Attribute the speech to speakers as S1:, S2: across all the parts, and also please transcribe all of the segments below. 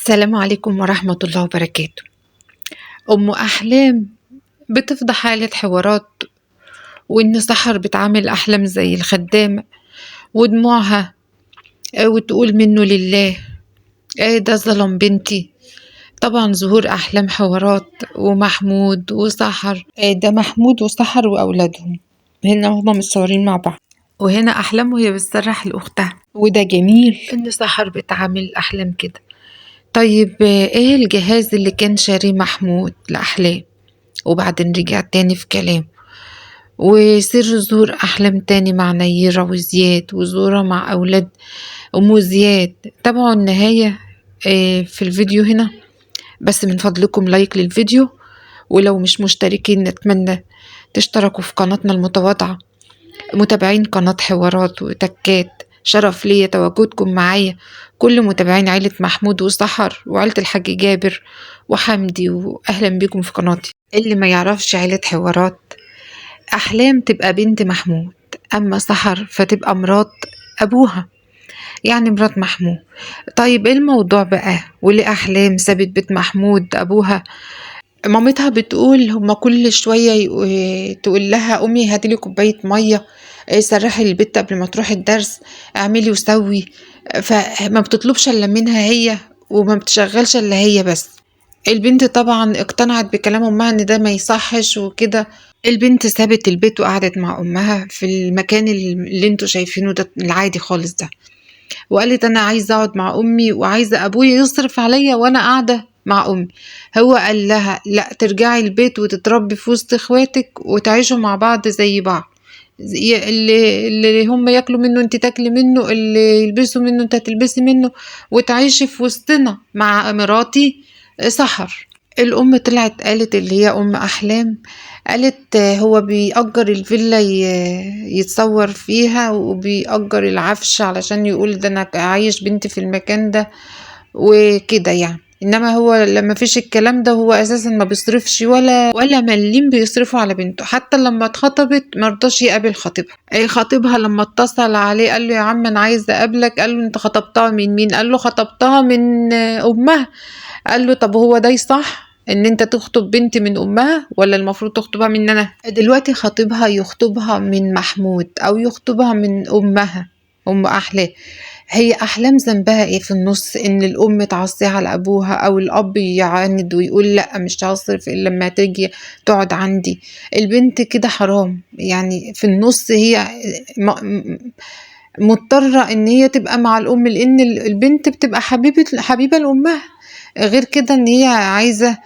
S1: السلام عليكم ورحمة الله وبركاته. أم أحلام بتفضح حالة حوارات، وإن سحر بتعامل أحلام زي الخدامة، ودموعها وتقول منه لله ده ظلم بنتي. طبعا ظهور أحلام حوارات ومحمود وسحر، ده محمود وسحر وأولادهم هنا هما متصورين مع بعض، وهنا أحلام وهي بتسرح لأختها، وده جميل إن سحر بتعامل أحلام كده. طيب ايه الجهاز اللي كان شاريه محمود لأحلام وبعدين رجع تاني في كلامه، وسر ظهور أحلام تاني مع نيرة وزياد، وزورة مع أولاد أم زياد؟ تابعوا النهاية في الفيديو هنا. بس من فضلكم لايك للفيديو، ولو مش مشتركين نتمنى تشتركوا في قناتنا المتواضعة. متابعين قناة حوارات وتكات، شرف ليا تواجدكم معايا، كل متابعين عيلة محمود وسحر وعيلة الحاج جابر وحمدي، وأهلا بكم في قناتي. اللي ما يعرفش عيلة حوارات، أحلام تبقى بنت محمود، أما سحر فتبقى مرات أبوها، يعني مرات محمود. طيب ايه الموضوع بقى؟ وليه أحلام سابت بيت محمود أبوها؟ مامتها بتقول هما كل شوية تقول لها قومي هاتيلي كوباية مية، سرحي البيت قبل ما تروحي الدرس، اعملي وسوي. فما بتطلبش الا منها هي، وما بتشغلش الا هي بس. البنت طبعا اقتنعت بكلام امها ان ده ما يصحش وكده. البنت سابت البيت وقعدت مع امها في المكان اللي انتوا شايفينه ده العادي خالص ده، وقالت انا عايزه اقعد مع امي وعايزه ابويا يصرف عليا وانا قاعده مع امي. هو قال لها لا، ترجعي البيت وتتربي في وسط اخواتك وتعيشوا مع بعض زي بعض، اللي هم ياكلوا منه انت تاكلي منه، اللي يلبسوا منه انت هتلبسي منه، وتعيشي في وسطنا مع مراتي سحر. الأم طلعت قالت اللي هي أم أحلام، قالت هو بيأجر الفيلا يتصور فيها، وبيأجر العفش علشان يقول ده أنا عايش بنتي في المكان ده وكده يعني. انما هو لما فيش الكلام ده، هو اساسا ما بيصرفش ولا مليم بيصرفوا على بنته. حتى لما اتخطبت مرضاش يقابل خطيبها. خطيبها لما اتصل عليه قال له يا عم انا عايز اقابلك، قال له انت خطبتها من مين؟ قال له خطبتها من امها. قال له طب هو ده يصح ان انت تخطب بنت من امها، ولا المفروض تخطبها من انا؟ دلوقتي خطيبها يخطبها من محمود او يخطبها من امها، ام احلام. هي أحلام ذنبها إيه في النص؟ إن الأم تعصي على أبوها، أو الأب يعاند ويقول لأ مش هصرف إلا لما تيجي تقعد عندي. البنت كده حرام يعني. في النص هي مضطرة إن هي تبقى مع الأم، لأن البنت بتبقى حبيبة لأمها. غير كده إن هي عايزة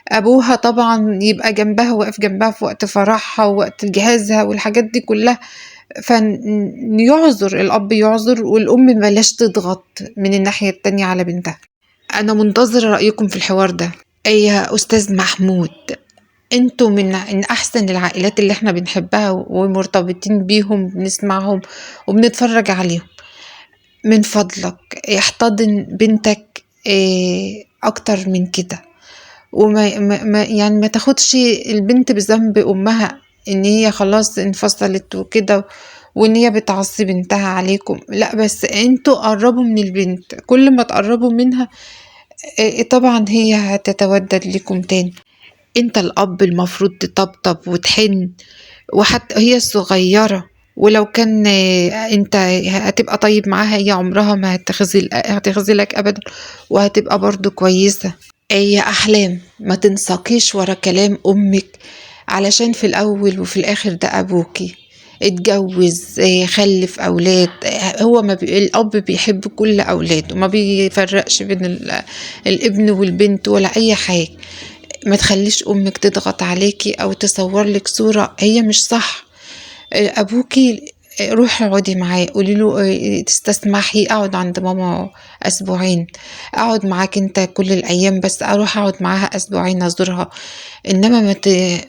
S1: أبوها طبعا يبقى جنبها، واقف جنبها في وقت فرحها ووقت جهازها والحاجات دي كلها. فيعذر الأب، يعذر، والأم بلاش تضغط من الناحية التانية على بنتها. أنا منتظرة رأيكم في الحوار ده. يا أستاذ محمود، انتوا من أحسن العائلات اللي احنا بنحبها ومرتبطين بيهم، بنسمعهم وبنتفرج عليهم. من فضلك احتضن بنتك أكتر من كده، وما يعني ما تاخدش البنت بذنب أمها ان هي خلاص انفصلت وكده، وان هي بتعصي بنتها عليكم. لا، بس انتوا قربوا من البنت، كل ما تقربوا منها طبعا هي هتتودد لكم تاني. انت الاب المفروض تطبطب وتحن، وحتى هي الصغيرة، ولو كان انت هتبقى طيب معاها، هي عمرها ما هتخذلك ابدا، وهتبقى برضو كويسة. يا أحلام، ما تنساقيش ورا كلام أمك، علشان في الأول وفي الآخر ده أبوكي. اتجوز، خلف أولاد. هو ما الأب بيحب كل أولاده، ما بيفرقش بين الابن والبنت ولا أي حاجة. ما تخليش أمك تضغط عليكي أو تصور لك صورة هي مش صح. أبوكي روحي اقعدي معاه، قولي له تستسمحي اقعد عند ماما اسبوعين، اقعد معاك انت كل الايام، بس اروح اقعد معاها اسبوعين ازورها. انما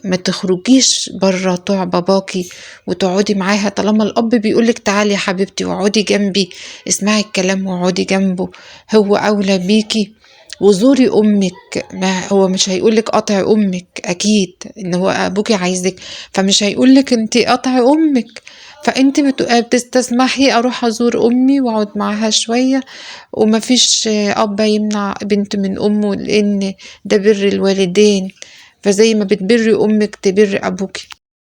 S1: ما تخرجيش بره طوع باباكي وتقعدي معاها. طالما الاب بيقولك تعالي يا حبيبتي واقعدي جنبي، اسمعي الكلام واقعدي جنبه، هو اولى بيكي. وزوري امك، ما هو مش هيقولك قطعي امك، اكيد ان هو ابوكي عايزك، فمش هيقولك انتي قطعي امك. فأنتِ بتستسمحي أروح أزور أمي وأقعد معاها شوية، وما فيش أب يمنع بنت من أمه، لإن ده بِر الوالدين، فزي ما بتبرّي أمِك تبرّي أبوكِ.